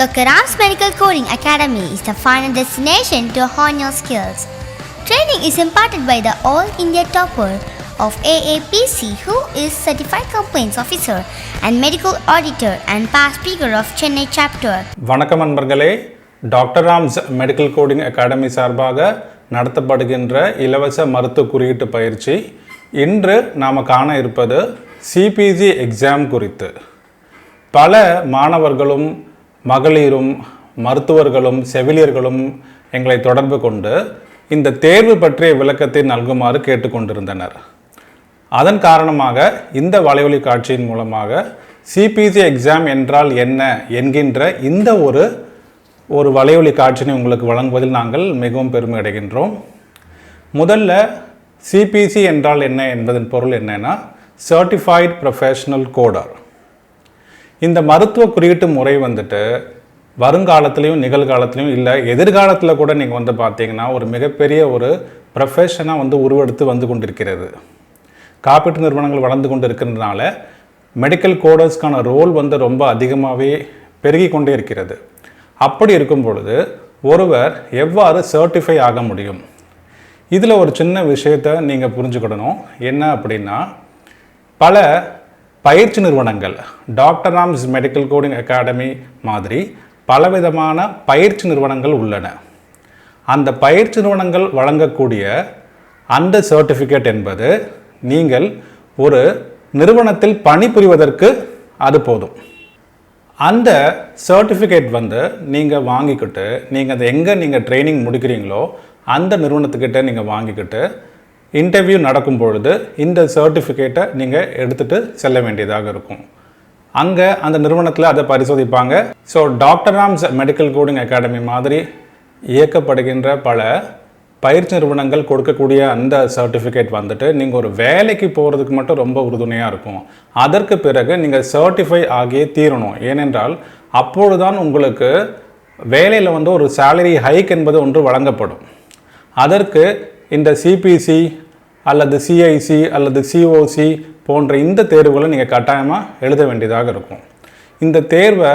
Dr. Ram's Medical Coding Academy is the final destination to hone your skills. Training is imparted by the All India topper of AAPC, who is Certified Compliance Officer and Medical Auditor and past speaker of Chennai chapter. வணக்கம் நண்பர்களே, doctor Rams medical coding academy சார்பாக நடத்தப்படுகின்ற இலவச மருத்துவ குறியீட்டு பயிற்சி. இன்று நாம் காண இருப்பது CPC எக்ஸாம் குறித்து. பல மாணவர்களும் மகளிரும் மருத்துவர்களும் செவிலியர்களும் எங்களை தொடர்பு கொண்டு இந்த தேர்வு பற்றிய விளக்கத்தை நல்குமாறு கேட்டுக்கொண்டிருந்தனர். அதன் காரணமாக இந்த வலைவலி காட்சியின் மூலமாக CPC எக்ஸாம் என்றால் என்ன என்கின்ற இந்த ஒரு வலைவலி காட்சியை உங்களுக்கு வழங்குவதில் நாங்கள் மிகவும் பெருமை அடைகின்றோம். முதல்ல CPC என்றால் என்ன என்பதன் பொருள் என்னன்னா, சர்டிஃபைட் ப்ரொஃபஷனல் கோடர். இந்த மருத்துவ குறியீட்டு முறை வந்துட்டு வருங்காலத்துலேயும் நிகழ்காலத்துலேயும் இல்லை எதிர்காலத்தில் கூட நீங்கள் பார்த்தீங்கன்னா ஒரு மிகப்பெரிய ஒரு ப்ரொஃபஷனாக உருவெடுத்து வந்து கொண்டிருக்கிறது. காப்பீட்டு நிறுவனங்கள் வளர்ந்து கொண்டு இருக்கிறதுனால மெடிக்கல் கோடர்ஸ்க்கான ரோல் ரொம்ப அதிகமாகவே பெருகி கொண்டே இருக்கிறது. அப்படி இருக்கும் பொழுது ஒருவர் எவ்வாறு சர்டிஃபை ஆக முடியும்? இதில் ஒரு சின்ன விஷயத்தை நீங்கள் புரிஞ்சுக்கிடணும். என்ன அப்படின்னா, பல பயிற்சி நிறுவனங்கள் doctor Rams medical coding academy மாதிரி பலவிதமான பயிற்சி நிறுவனங்கள் உள்ளன. அந்த பயிற்சி நிறுவனங்கள் வழங்கக்கூடிய அந்த சர்டிஃபிகேட் என்பது நீங்கள் ஒரு நிறுவனத்தில் பணிபுரிவதற்கு அது போதும். அந்த சர்டிஃபிகேட் நீங்கள் வாங்கிக்கிட்டு நீங்கள் அதை எங்கே நீங்கள் ட்ரைனிங் முடிக்கிறீங்களோ அந்த நிறுவனத்துக்கிட்ட நீங்கள் வாங்கிக்கிட்டு இன்டர்வியூ நடக்கும் பொழுது இந்த சர்டிஃபிகேட்டை நீங்கள் எடுத்துகிட்டு செல்ல வேண்டியதாக இருக்கும். அங்கே அந்த நிறுவனத்தில் அதை பரிசோதிப்பாங்க. So doctor Rams medical coding academy மாதிரி இயக்கப்படுகின்ற பல பயிற்சி நிறுவனங்கள் கொடுக்கக்கூடிய அந்த சர்டிஃபிகேட் நீங்கள் ஒரு வேலைக்கு போகிறதுக்கு மட்டும் ரொம்ப உறுதுணையாக இருக்கும். அதற்கு பிறகு நீங்கள் சர்டிஃபை ஆகியே தீரணும். ஏனென்றால் அப்பொழுதுதான் உங்களுக்கு வேலையில் ஒரு சேலரி ஹைக் என்பது ஒன்று வழங்கப்படும். அதற்கு இந்த CPC அல்லது CIC அல்லது COC போன்ற இந்த தேர்வுகளை நீங்கள் கட்டாயமாக எழுத வேண்டியதாக இருக்கும். இந்த தேர்வை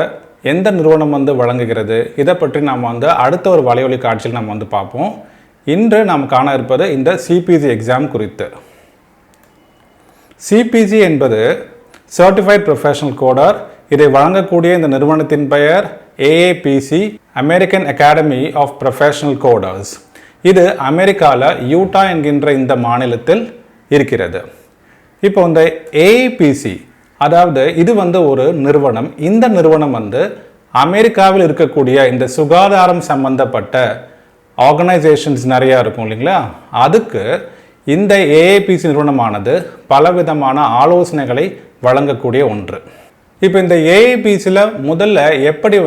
எந்த நிறுவனம் வழங்குகிறது, இதை பற்றி நாம் அடுத்த ஒரு வலைவலி காட்சியில் நாம் பார்ப்போம். இன்று நாம் காண இருப்பது இந்த CPC எக்ஸாம் குறித்து. CPC என்பது சர்டிஃபைட் ப்ரொஃபஷனல் கோடர். இதை வழங்கக்கூடிய இந்த நிறுவனத்தின் பெயர் AAPC, American academy of professional coders. இது அமெரிக்காவில் யூட்டா என்கின்ற இந்த மாநிலத்தில் இருக்கிறது. இப்போ இந்த AAPC அதாவது இது ஒரு நிறுவனம். இந்த நிறுவனம் அமெரிக்காவில் இருக்கக்கூடிய இந்த சுகாதாரம் சம்பந்தப்பட்ட ஆர்கனைசேஷன்ஸ் நிறையா இருக்கும் இல்லைங்களா, அதுக்கு இந்த AAPC நிறுவனமானது பலவிதமான ஆலோசனைகளை வழங்கக்கூடிய ஒன்று. இப்போ இந்த AAPCயில் முதல்ல எப்படி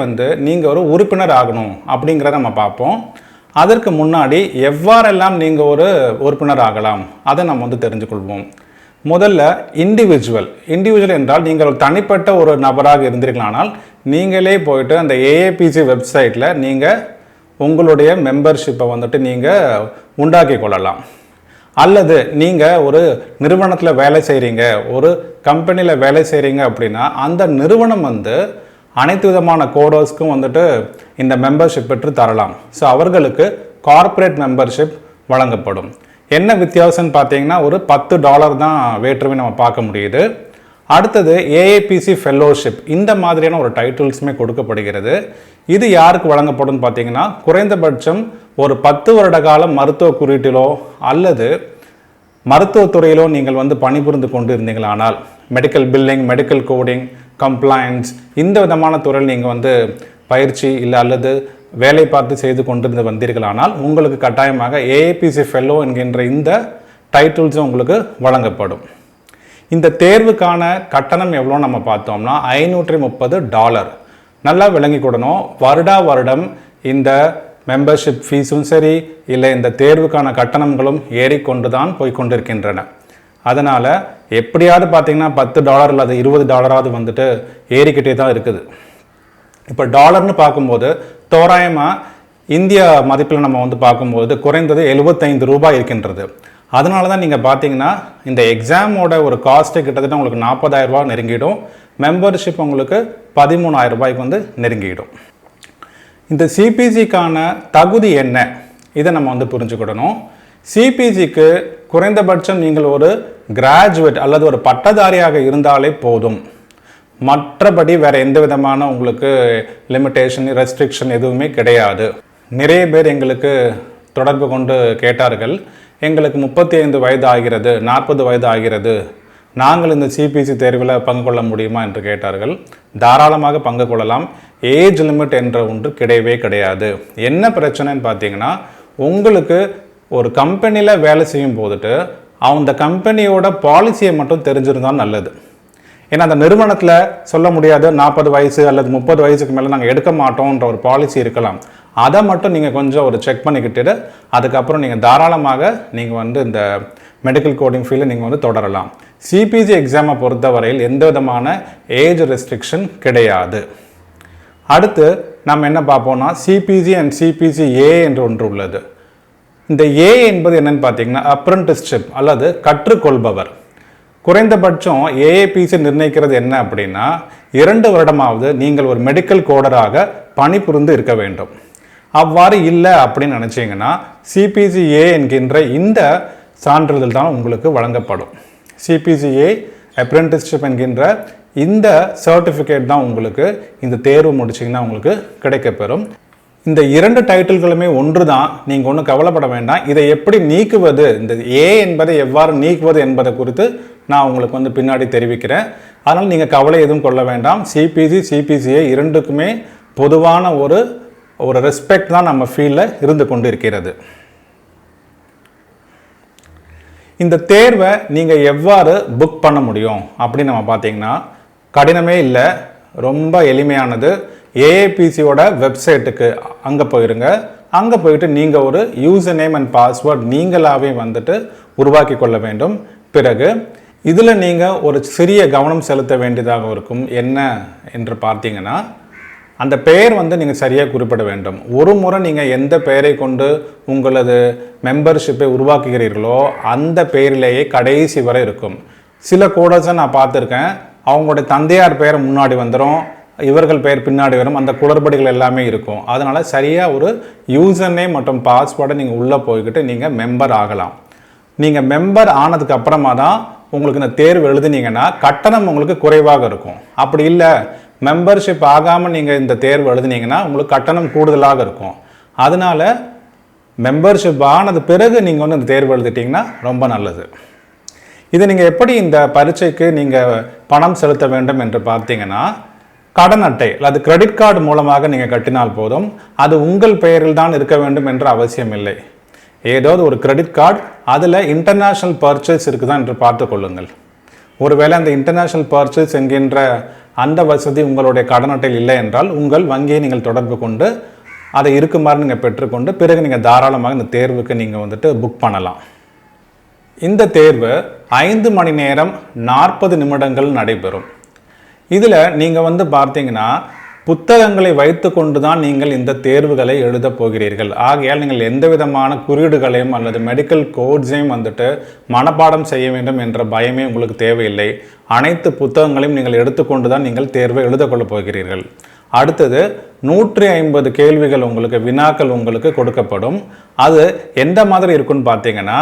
நீங்கள் ஒரு உறுப்பினர் ஆகணும் அப்படிங்கிறத நம்ம பார்ப்போம். அதற்கு முன்னாடி எவ்வாறெல்லாம் நீங்கள் ஒரு உறுப்பினர் ஆகலாம் அதை நம்ம தெரிஞ்சுக்கொள்வோம். முதல்ல இண்டிவிஜுவல் என்றால் நீங்கள் ஒரு தனிப்பட்ட ஒரு நபராக இருந்தீர்களானால் நீங்களே போயிட்டு அந்த AAPC வெப்சைட்டில் நீங்கள் உங்களுடைய மெம்பர்ஷிப்பை நீங்கள் உண்டாக்கி கொள்ளலாம். அல்லது நீங்கள் ஒரு நிறுவனத்தில் வேலை செய்கிறீங்க, ஒரு கம்பெனியில் வேலை செய்கிறீங்க அப்படின்னா அந்த நிறுவனம் அனைத்து விதமான கோடர்ஸ்க்கும் இந்த மெம்பர்ஷிப் பெற்று தரலாம். ஸோ அவர்களுக்கு கார்ப்பரேட் மெம்பர்ஷிப் வழங்கப்படும். என்ன வித்தியாசம்னு பார்த்தீங்கன்னா ஒரு $10 தான் வேற்றுமை நம்ம பார்க்க முடியுது. அடுத்தது AAPC ஃபெல்லோஷிப், இந்த மாதிரியான ஒரு டைட்டில்ஸுமே கொடுக்கப்படுகிறது. இது யாருக்கு வழங்கப்படும் பார்த்தீங்கன்னா, குறைந்தபட்சம் ஒரு 10 வருட காலம் மருத்துவ குறியீட்டிலோ அல்லது மருத்துவத்துறையிலோ நீங்கள் பணிபுரிந்து கொண்டு இருந்தீங்களானால், medical billing, medical coding, compliance இந்த விதமான துறையில் நீங்கள் பயிற்சி இல்லை அல்லது வேலை பார்த்து செய்து கொண்டிருந்து வந்தீர்களானால் உங்களுக்கு கட்டாயமாக AAPC ஃபெல்லோ என்கின்ற இந்த டைட்டில்ஸும் உங்களுக்கு வழங்கப்படும். இந்த தேர்வுக்கான கட்டணம் எவ்வளோ நம்ம பார்த்தோம்னா $530. நல்லா விளங்கி கொடுக்கணும். வருடம் இந்த மெம்பர்ஷிப் ஃபீஸும் சரி இல்லை இந்த தேர்வுக்கான கட்டணங்களும் ஏறிக்கொண்டு தான் போய்கொண்டிருக்கின்றன. அதனால் எப்படியாவது பார்த்தீங்கன்னா $10 அல்லது $20 ஏறிக்கிட்டே தான் இருக்குது. இப்போ டாலர்னு பார்க்கும்போது தோராயமாக இந்திய மதிப்பில் நம்ம பார்க்கும்போது குறைந்தது $75 இருக்கின்றது. அதனால தான் நீங்கள் பார்த்தீங்கன்னா இந்த எக்ஸாமோட ஒரு காஸ்ட்டு கிட்டத்தட்ட உங்களுக்கு $40,000 நெருங்கிடும். மெம்பர்ஷிப் உங்களுக்கு $13,000 நெருங்கிடும். இந்த சிபிசிக்கான தகுதி என்ன, இதை நம்ம வந்து புரிஞ்சுக்கிடணும். சிபிசிக்கு குறைந்தபட்சம் நீங்கள் ஒரு கிராஜுவேட் அல்லது ஒரு பட்டதாரியாக இருந்தாலே போதும். மற்றபடி வேறு எந்த விதமான உங்களுக்கு லிமிட்டேஷன் ரெஸ்ட்ரிக்ஷன் எதுவுமே கிடையாது. நிறைய பேர் எங்களுக்கு தொடர்பு கொண்டு கேட்டார்கள், எங்களுக்கு 35 வயது ஆகிறது, 40 வயது ஆகிறது, நாங்கள் இந்த சிபிசி தேர்வில் பங்கு கொள்ள முடியுமா என்று கேட்டார்கள். தாராளமாக பங்கு கொள்ளலாம். ஏஜ் லிமிட் என்ற ஒன்று கிடையவே கிடையாது. என்ன பிரச்சனைன்னு பார்த்தீங்கன்னா, உங்களுக்கு ஒரு கம்பெனியில் வேலை செய்யும் போதுட்டு அந்த கம்பெனியோட பாலிசியை மட்டும் தெரிஞ்சிருந்தால் நல்லது. ஏன்னா அந்த நிறுவனத்தில் சொல்ல முடியாது 40 வயசு அல்லது 30 வயசுக்கு மேலே நாங்கள் எடுக்க மாட்டோன்ற ஒரு பாலிசி இருக்கலாம். அதை மட்டும் நீங்கள் கொஞ்சம் ஒரு செக் பண்ணிக்கிட்டு அதுக்கப்புறம் நீங்கள் தாராளமாக நீங்கள் வந்து இந்த மெடிக்கல் கோடிங் ஃபீல்டில் நீங்கள் வந்து தொடரலாம். சிபிசி எக்ஸாமை பொறுத்தவரையில் எந்த விதமான ஏஜ் ரெஸ்ட்ரிக்ஷன் கிடையாது. அடுத்து நம்ம என்ன பார்ப்போம்னா, சிபிசி அண்ட் சிபிசி ஏ என்று ஒன்று உள்ளது. இந்த ஏ என்பது என்னன்னு பார்த்தீங்கன்னா அப்ரெண்டிஸ்ஷிப் அல்லது கற்றுக்கொள்பவர். குறைந்தபட்சம் ஏஏபிசி நிர்ணயிக்கிறது என்ன அப்படின்னா, 2 வருடமாவது நீங்கள் ஒரு மெடிக்கல் கோடராக பணிபுரிந்து இருக்க வேண்டும். அவ்வாறு இல்லை அப்படின்னு நினச்சிங்கன்னா சிபிசிஏ என்கின்ற இந்த சான்றிதழ் தான் உங்களுக்கு வழங்கப்படும். சிபிசிஏ அப்ரெண்டிஸ்ஷிப் என்கின்ற இந்த சர்டிஃபிகேட் தான் உங்களுக்கு இந்த தேர்வு முடிச்சிங்கன்னா உங்களுக்கு கிடைக்கப்பெறும். இந்த 2 டைட்டில்களுமே ஒன்று தான், நீங்கள் ஒன்றும் கவலைப்பட வேண்டாம். இதை எப்படி நீக்குவது, இந்த ஏ என்பதை எவ்வாறு நீக்குவது என்பதை குறித்து நான் உங்களுக்கு வந்து பின்னாடி தெரிவிக்கிறேன். அதனால் நீங்கள் கவலை எதுவும் கொள்ள வேண்டாம். சிபிசி சிபிசிஏ இரண்டுக்குமே பொதுவான ஒரு ரெஸ்பெக்ட் தான் நம்ம ஃபீல்டில் இருந்து கொண்டு இருக்கிறது. இந்த தேர்வை நீங்கள் எவ்வாறு புக் பண்ண முடியும் அப்படின்னு நம்ம பார்த்தீங்கன்னா, கடினமே இல்லை, ரொம்ப எளிமையானது. ஏஏபிசியோட வெப்சைட்டுக்கு அங்கே போயிருங்க. அங்கே போயிட்டு நீங்கள் ஒரு யூசர் நேம் அண்ட் பாஸ்வேர்ட் நீங்களாகவே வந்துட்டு உருவாக்கி கொள்ள வேண்டும். பிறகு இதில் நீங்கள் ஒரு சிறிய கவனம் செலுத்த வேண்டியதாக இருக்கும். என்ன என்று பார்த்தீங்கன்னா, அந்த பெயர் வந்து நீங்கள் சரியாக குறிப்பிட வேண்டும். ஒரு முறை நீங்கள் எந்த பெயரை கொண்டு உங்களது மெம்பர்ஷிப்பை உருவாக்குகிறீர்களோ அந்த பெயரிலேயே கடைசி வரை இருக்கும். சில கோடர்ஸை நான் பார்த்துருக்கேன், அவங்களுடைய தந்தையார் பெயர் முன்னாடி வந்துடும், இவர்கள் பெயர் பின்னாடி வரும், அந்த குளறுபடிகள் எல்லாமே இருக்கும். அதனால் சரியாக ஒரு யூசர் நேம் மற்றும் பாஸ்வேர்டை நீங்கள் உள்ளே போய்கிட்டு நீங்கள் மெம்பர் ஆகலாம். நீங்கள் மெம்பர் ஆனதுக்கு அப்புறமா தான் உங்களுக்கு இந்த தேர்வு எழுதுனீங்கன்னா கட்டணம் உங்களுக்கு குறைவாக இருக்கும். அப்படி இல்லை, மெம்பர்ஷிப் ஆகாமல் நீங்கள் இந்த தேர்வு எழுதுனீங்கன்னா உங்களுக்கு கட்டணம் கூடுதலாக இருக்கும். அதனால் மெம்பர்ஷிப் ஆனது பிறகு நீங்கள் வந்து இந்த தேர்வு எழுதிட்டிங்கன்னா ரொம்ப நல்லது. இதை நீங்கள் எப்படி இந்த பரீட்சைக்கு நீங்கள் பணம் செலுத்த வேண்டும் என்று பார்த்தீங்கன்னா, கடன் அட்டை அல்லது கிரெடிட் கார்டு மூலமாக நீங்கள் கட்டினால் போதும். அது உங்கள் பெயரில் தான் இருக்க வேண்டும் என்ற அவசியம் இல்லை. ஏதாவது ஒரு கிரெடிட் கார்டு, அதில் இன்டர்நேஷ்னல் பர்ச்சேஸ் இருக்குதா என்று பார்த்து கொள்ளுங்கள். ஒருவேளை அந்த இன்டர்நேஷ்னல் பர்ச்சேஸ் என்கின்ற அந்த வசதி உங்களுடைய கடன் அட்டையில் இல்லை என்றால் உங்கள் வங்கியை நீங்கள் தொடர்பு கொண்டு அதை இருக்குமாறு நீங்கள் பெற்றுக்கொண்டு பிறகு நீங்கள் தாராளமாக இந்த தேர்வுக்கு நீங்கள் வந்துட்டு புக் பண்ணலாம். இந்த தேர்வு 5 மணி நேரம் 40 நிமிடங்கள் நடைபெறும். இதில் நீங்கள் வந்து பார்த்தீங்கன்னா புத்தகங்களை வைத்து கொண்டு தான் நீங்கள் இந்த தேர்வுகளை எழுத போகிறீர்கள். ஆகையால் நீங்கள் எந்த விதமான குறியீடுகளையும் அல்லது மெடிக்கல் கோட்ஸையும் வந்துட்டு மனப்பாடம் செய்ய வேண்டும் என்ற பயமே உங்களுக்கு தேவையில்லை. அனைத்து புத்தகங்களையும் நீங்கள் எடுத்துக்கொண்டு தான் நீங்கள் தேர்வை எழுதக்கொள்ள போகிறீர்கள். அடுத்தது 150 கேள்விகள் உங்களுக்கு, வினாக்கள் உங்களுக்கு கொடுக்கப்படும். அது எந்த மாதிரி இருக்குன்னு பார்த்தீங்கன்னா,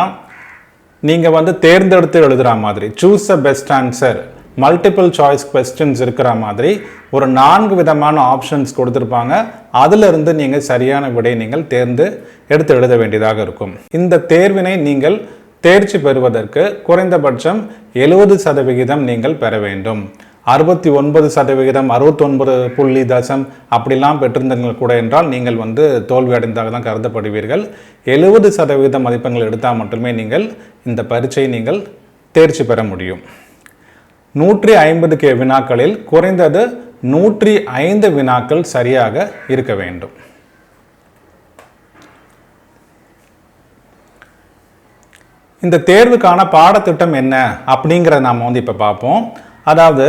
நீங்கள் வந்து தேர்ந்தெடுத்து எழுதுகிற மாதிரி, choose the best answer, multiple choice questions இருக்கிற மாதிரி ஒரு 4 விதமான ஆப்ஷன்ஸ் கொடுத்துருப்பாங்க. அதிலிருந்து நீங்கள் சரியான விடை நீங்கள் எடுத்து எழுத வேண்டியதாக இருக்கும். இந்த தேர்வினை நீங்கள் தேர்ச்சி பெறுவதற்கு குறைந்தபட்சம் 70% நீங்கள் பெற வேண்டும். 69%, 69.0 அப்படிலாம் பெற்றிருந்தீர்கள் கூட என்றால் நீங்கள் வந்து தோல்வி அடைந்தாக தான் கருதப்படுவீர்கள். 70% மதிப்பெண்கள் எடுத்தால் மட்டுமே நீங்கள் இந்த பரீட்சையை நீங்கள் தேர்ச்சி பெற முடியும். 150 வினாக்களில் குறைந்தது 105 வினாக்கள் சரியாக இருக்க வேண்டும். இந்த தேர்வுக்கான பாடத்திட்டம் என்ன அப்படிங்கிறத நாம் வந்து இப்போ பார்ப்போம். அதாவது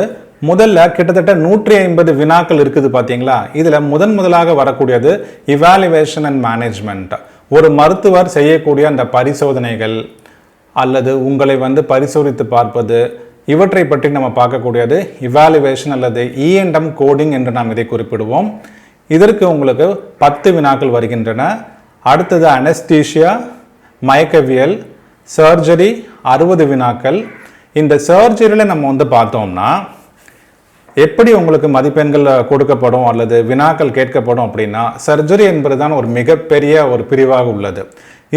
முதல்ல கிட்டத்தட்ட 150 வினாக்கள் இருக்குது பார்த்தீங்களா. இதில் முதலாக வரக்கூடியது இவாலுவேஷன் அண்ட் மேனேஜ்மெண்ட். ஒரு மருத்துவர் செய்யக்கூடிய அந்த பரிசோதனைகள் அல்லது உங்களை வந்து பரிசோதித்து பார்ப்பது, இவற்றை பற்றி நம்ம பார்க்கக்கூடியது இவாலுவேஷன் அல்லது E&M கோடிங் என்று நாம் இதை குறிப்பிடுவோம். இதற்கு உங்களுக்கு 10 வினாக்கள் வருகின்றன. அடுத்தது அனஸ்தீஷியா, மயக்கவியல், சர்ஜரி 60 வினாக்கள். இந்த சர்ஜரியில் நம்ம வந்து பார்த்தோம்னா எப்படி உங்களுக்கு மதிப்பெண்கள் கொடுக்கப்படும் அல்லது வினாக்கள் கேட்கப்படும் அப்படின்னா, சர்ஜரி என்பது தான் ஒரு மிகப்பெரிய ஒரு பிரிவாக உள்ளது.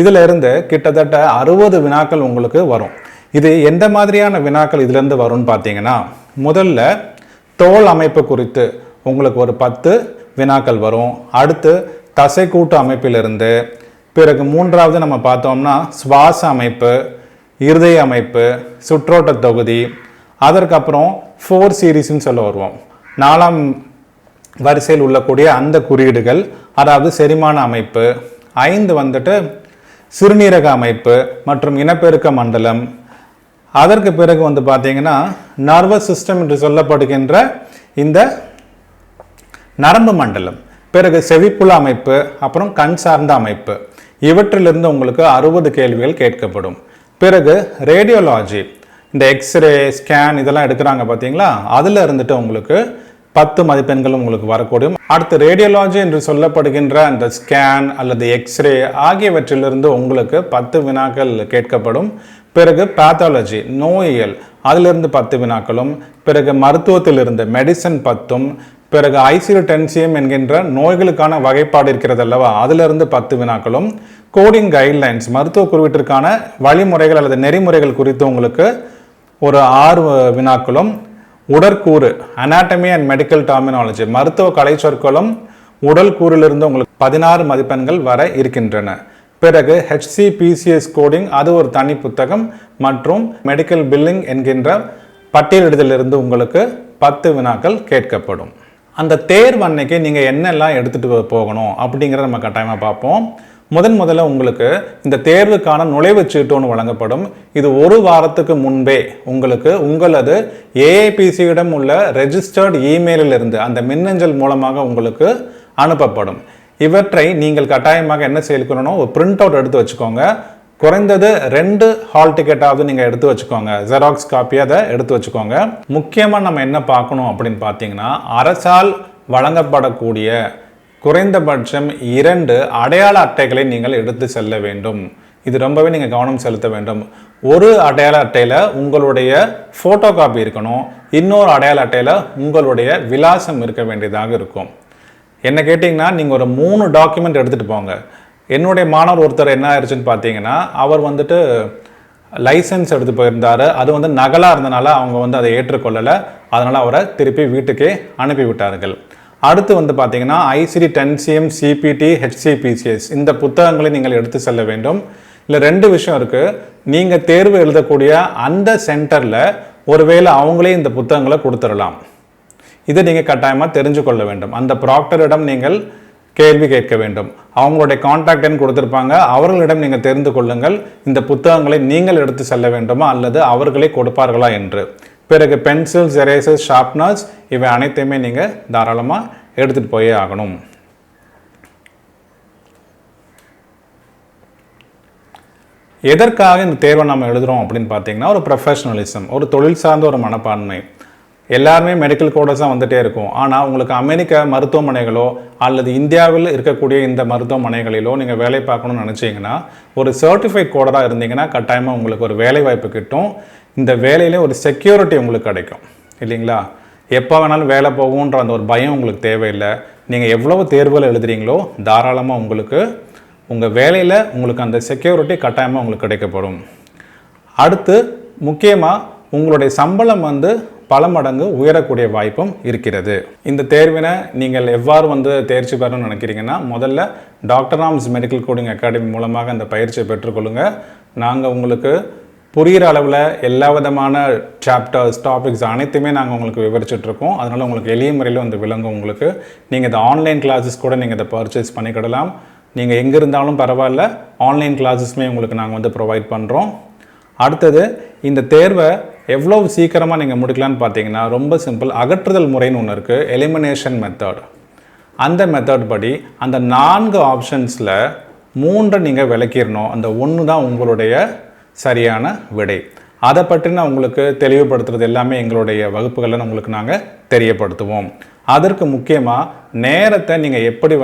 இதில் இருந்து கிட்டத்தட்ட 60 வினாக்கள் உங்களுக்கு வரும். இது எந்த மாதிரியான வினாக்கள் இதிலிருந்து வரும்னு பார்த்தீங்கன்னா, முதல்ல தோல் அமைப்பு குறித்து உங்களுக்கு ஒரு 10 வினாக்கள் வரும். அடுத்து தசைக்கூட்டு அமைப்பிலிருந்து, பிறகு மூன்றாவது நம்ம பார்த்தோம்னா சுவாச அமைப்பு, இருதய அமைப்பு, சுற்றோட்ட தொகுதி, அதற்கப்புறம் 4 சீரீஸ்ன்னு சொல்ல வருவோம். 4ஆம் வரிசையில் உள்ளக்கூடிய அந்த குறியீடுகள், அதாவது செரிமான அமைப்பு. 5 வந்துட்டு சிறுநீரக அமைப்பு மற்றும் இனப்பெருக்க மண்டலம். அதற்கு பிறகு வந்து பார்த்தீங்கன்னா நர்வஸ் சிஸ்டம் என்று சொல்லப்படுகின்ற இந்த நரம்பு மண்டலம், பிறகு செவிப்புல அமைப்பு, அப்புறம் கண் சார்ந்த அமைப்பு. இவற்றிலிருந்து உங்களுக்கு 60 கேள்விகள் கேட்கப்படும். பிறகு ரேடியோலாஜி, இந்த எக்ஸ்ரே, ஸ்கேன் இதெல்லாம் எடுக்கிறாங்க பார்த்தீங்களா, அதில் இருந்துட்டு உங்களுக்கு 10 மதிப்பெண்கள் உங்களுக்கு வரக்கூடும். அடுத்து ரேடியோலாஜி என்று சொல்லப்படுகின்ற அந்த ஸ்கேன் அல்லது எக்ஸ்ரே ஆகியவற்றிலிருந்து உங்களுக்கு 10 வினாக்கள் கேட்கப்படும். பிறகு பேத்தாலஜி, நோயியல், அதிலிருந்து 10 வினாக்களும், பிறகு மருத்துவத்திலிருந்து மெடிசன் 10, பிறகு ஐசியு டென்சியம் என்கின்ற நோய்களுக்கான வகைப்பாடு இருக்கிறது அல்லவா, அதிலிருந்து 10 வினாக்களும், கோடிங் கைட்லைன்ஸ் மருத்துவ குறியீட்டிற்கான வழிமுறைகள் அல்லது நெறிமுறைகள் குறித்து உங்களுக்கு ஒரு 6 வினாக்களும், உடற்கூறு அனாட்டமி அண்ட் மெடிக்கல் டெர்மினாலஜி மருத்துவ கலை சொற்களும் உடல் கூறிலிருந்து உங்களுக்கு 16 மதிப்பெண்கள் வர இருக்கின்றன. பிறகு HCPCS கோடிங், அது ஒரு தனி புத்தகம், மற்றும் மெடிக்கல் பில்லிங் என்கின்ற பட்டியலிடுதலிருந்து உங்களுக்கு 10 வினாக்கள் கேட்கப்படும். அந்த தேர்வு அன்னைக்கு நீங்கள் என்னெல்லாம் எடுத்துகிட்டு போகணும் அப்படிங்கிறத நம்ம கட்டாயமாக பார்ப்போம். முதல்ல உங்களுக்கு இந்த தேர்வுக்கான நுழைவுச் சீட்டு ஒன்று வழங்கப்படும். இது ஒரு வாரத்துக்கு முன்பே உங்களுக்கு உங்களது ஏஐபிசியிடம் உள்ள ரெஜிஸ்டர்ட் இமெயிலில் இருந்து அந்த மின்னஞ்சல் மூலமாக உங்களுக்கு அனுப்பப்படும். இவற்றை நீங்கள் கட்டாயமாக என்ன செய்யணும், ஒரு பிரிண்ட் அவுட் எடுத்து வச்சுக்கோங்க. குறைந்தது 2 ஹால் டிக்கெட்டாவது நீங்கள் எடுத்து வச்சுக்கோங்க, ஜெராக்ஸ் காப்பி அதை எடுத்து வச்சுக்கோங்க. முக்கியமாக நம்ம என்ன பார்க்கணும் அப்படின்னு பார்த்தீங்கன்னா, அரசால் வழங்கப்படக்கூடிய குறைந்தபட்சம் 2 அடையாள அட்டைகளை நீங்கள் எடுத்து செல்ல வேண்டும். இது ரொம்பவே நீங்கள் கவனம் செலுத்த வேண்டும். ஒரு அடையாள அட்டையில் உங்களுடைய ஃபோட்டோ காப்பி இருக்கணும், இன்னொரு அடையாள அட்டையில் உங்களுடைய விலாசம் இருக்க வேண்டியதாக இருக்கும். என்ன கேட்டிங்கன்னா, நீங்கள் ஒரு 3 டாக்குமெண்ட் எடுத்துகிட்டு போங்க. என்னுடைய மாணவர் ஒருத்தர் என்ன ஆயிடுச்சுன்னு பார்த்தீங்கன்னா, அவர் வந்துட்டு லைசன்ஸ் எடுத்து போயிருந்தார். அது வந்து நகலாக இருந்தனால அவங்க வந்து அதை ஏற்றுக்கொள்ளலை. அதனால் அவரை திருப்பி வீட்டுக்கே அனுப்பிவிட்டார்கள். அடுத்து வந்து பார்த்தீங்கன்னா ஐசிடி டென்சியம், சிபிடி, HCPCS இந்த புத்தகங்களை நீங்கள் எடுத்து செல்ல வேண்டும். இல்லை 2 விஷயம் இருக்குது. நீங்கள் தேர்வு எழுதக்கூடிய அந்த சென்டரில் ஒருவேளை அவங்களே இந்த புத்தகங்களை கொடுத்துடலாம். இதை நீங்கள் கட்டாயமாக தெரிஞ்சு கொள்ள வேண்டும். அந்த ப்ராக்டரிடம் நீங்கள் கேள்வி கேட்க வேண்டும். அவங்களுடைய கான்டாக்ட் எண் கொடுத்துருப்பாங்க, அவர்களிடம் நீங்கள் தெரிந்து கொள்ளுங்கள் இந்த புத்தகங்களை நீங்கள் எடுத்து செல்ல வேண்டுமா அல்லது அவர்களே கொடுப்பார்களா என்று. பிறகு பென்சில்ஸ், எரேசர்ஸ், ஷார்ப்னர்ஸ் இவை அனைத்தையுமே நீங்கள் தாராளமாக எடுத்துகிட்டு போயே ஆகணும். எதற்காக இந்த தேர்வை நம்ம எழுதுகிறோம் அப்படின்னு பார்த்தீங்கன்னா, ஒரு ப்ரொஃபஷனலிசம், ஒரு தொழில் சார்ந்த ஒரு மனப்பான்மை. எல்லாருமே மெடிக்கல் கோடர்ஸாக வந்துகிட்டே இருக்கும். ஆனால் உங்களுக்கு அமெரிக்க மருத்துவமனைகளோ அல்லது இந்தியாவில் இருக்கக்கூடிய இந்த மருத்துவமனைகளிலோ நீங்கள் வேலை பார்க்கணும்னு நினச்சிங்கன்னா, ஒரு சர்டிஃபைட் கோடராக இருந்தீங்கன்னா கட்டாயமாக உங்களுக்கு ஒரு வேலை வாய்ப்பு கிட்டும். இந்த வேலையிலே ஒரு செக்யூரிட்டி உங்களுக்கு கிடைக்கும் இல்லைங்களா. எப்போ வேணாலும் வேலை போகுன்ற அந்த ஒரு பயம் உங்களுக்கு தேவையில்லை. நீங்கள் எவ்வளவு தேர்வுகள் எழுதுறீங்களோ தாராளமாக உங்களுக்கு உங்கள் வேலையில் உங்களுக்கு அந்த செக்யூரிட்டி கட்டாயமாக உங்களுக்கு கிடைக்கப்படும். அடுத்து முக்கியமாக உங்களுடைய சம்பளம் வந்து பல மடங்கு உயரக்கூடிய வாய்ப்பும் இருக்கிறது. இந்த தேர்வினை நீங்கள் எவ்வாறு வந்து தேர்ச்சி பெறணும்னு நினைக்கிறீங்கன்னா, முதல்ல doctor Rams medical coding academy மூலமாக அந்த பயிற்சியை பெற்றுக்கொள்ளுங்கள். நாங்கள் உங்களுக்கு புரிகிற அளவில் எல்லா விதமான சாப்டர்ஸ், டாபிக்ஸ் அனைத்துமே நாங்கள் உங்களுக்கு விவரிச்சுட்ருக்கோம். அதனால் உங்களுக்கு எளிய முறையில் வந்து விளங்கும். உங்களுக்கு நீங்கள் இந்த ஆன்லைன் கிளாஸஸ் கூட நீங்கள் இதை பர்ச்சேஸ் பண்ணிக்கிடலாம். நீங்கள் எங்கே இருந்தாலும் பரவாயில்ல, ஆன்லைன் கிளாஸஸ்மே உங்களுக்கு நாங்கள் வந்து ப்ரொவைட் பண்ணுறோம். அடுத்தது இந்த தேர்வை எவ்வளோ சீக்கிரமாக நீங்கள் முடிக்கலான்னு பார்த்தீங்கன்னா, ரொம்ப சிம்பிள். அகற்றுதல் முறைன்னு ஒன்று இருக்குது, எலிமினேஷன் மெத்தட். அந்த மெத்தட் படி அந்த 4 ஆப்ஷன்ஸில் 3 நீங்கள் விளக்கிடணும். அந்த 1 தான் உங்களுடைய சரியான விடை. அதை பற்றின உங்களுக்கு தெளிவுபடுத்துறது எல்லாமே எங்களுடைய வகுப்புகளில் உங்களுக்கு நாங்கள் தெரியப்படுத்துவோம். அதற்கு முக்கியமாக நேரத்தை நீங்கள் எப்படி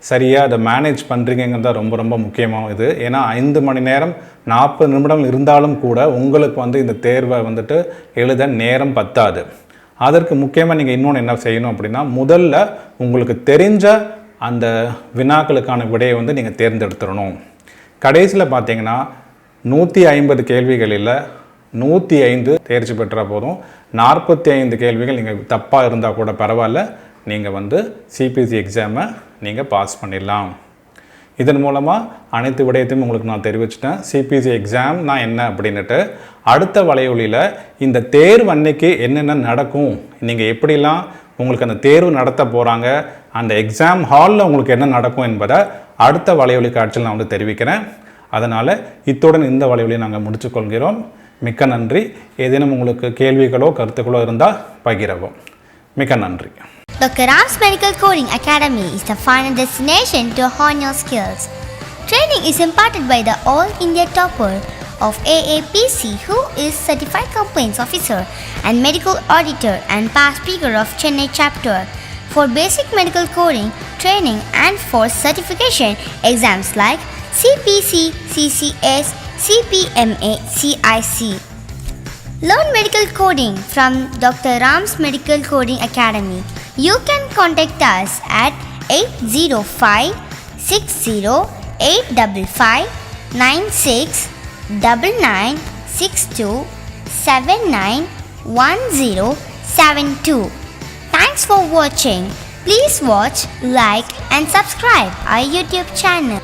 சரியாக அதை மேனேஜ் பண்ணுறீங்கிறது தான் ரொம்ப ரொம்ப முக்கியமாக இது. ஏன்னா 5 மணி நேரம் 40 நிமிடம் இருந்தாலும் கூட உங்களுக்கு இந்த தேர்வை எழுத நேரம் பத்தாது. அதற்கு முக்கியமாக நீங்கள் இன்னொன்று என்ன செய்யணும் அப்படின்னா, முதல்ல உங்களுக்கு தெரிஞ்ச அந்த வினாக்களுக்கான விடையை நீங்கள் தேர்ந்தெடுத்துடணும். கடைசியில் பார்த்தீங்கன்னா 150 கேள்விகளில் 105 தேர்ச்சி பெற்றால் போதும். 45 கேள்விகள் நீங்கள் தப்பாக இருந்தால் கூட பரவாயில்ல, நீங்கள் CPC எக்ஸாமை நீங்கள் பாஸ் பண்ணிடலாம். இதன் மூலமாக அனைத்து விடயத்தையும் உங்களுக்கு நான் தெரிவிச்சிட்டேன். CPC எக்ஸாம்னா என்ன அப்படின்னுட்டு அடுத்த வலையொலியில் இந்த தேர்வு அன்னைக்கு என்னென்ன நடக்கும், நீங்கள் எப்படிலாம் உங்களுக்கு அந்த தேர்வு நடத்த போகிறாங்க, அந்த எக்ஸாம் ஹாலில் உங்களுக்கு என்ன நடக்கும் என்பதை அடுத்த வலையொலி காட்சியில் நான் தெரிவிக்கிறேன். அதனால் இத்துடன் இந்த வலையொலியை நாங்கள் முடிச்சுக்கொள்கிறோம். மிக்க நன்றி. ஏதேனும் உங்களுக்கு கேள்விகளோ கருத்துக்களோ இருந்தால் பகிரவும். மிக்க நன்றி. Dr. Ram's Medical Coding Academy is the final destination to hone your skills. Training is imparted by the All India topper of AAPC, who is Certified Compliance Officer and Medical Auditor and past speaker of Chennai chapter. For basic medical coding training and for certification exams like CPC, CCS, CPMA, CIC. Learn medical coding from Dr. Ram's Medical Coding Academy. You can contact us at 805-608-9962-791072. Thanks for watching. Please watch, like and subscribe our YouTube channel.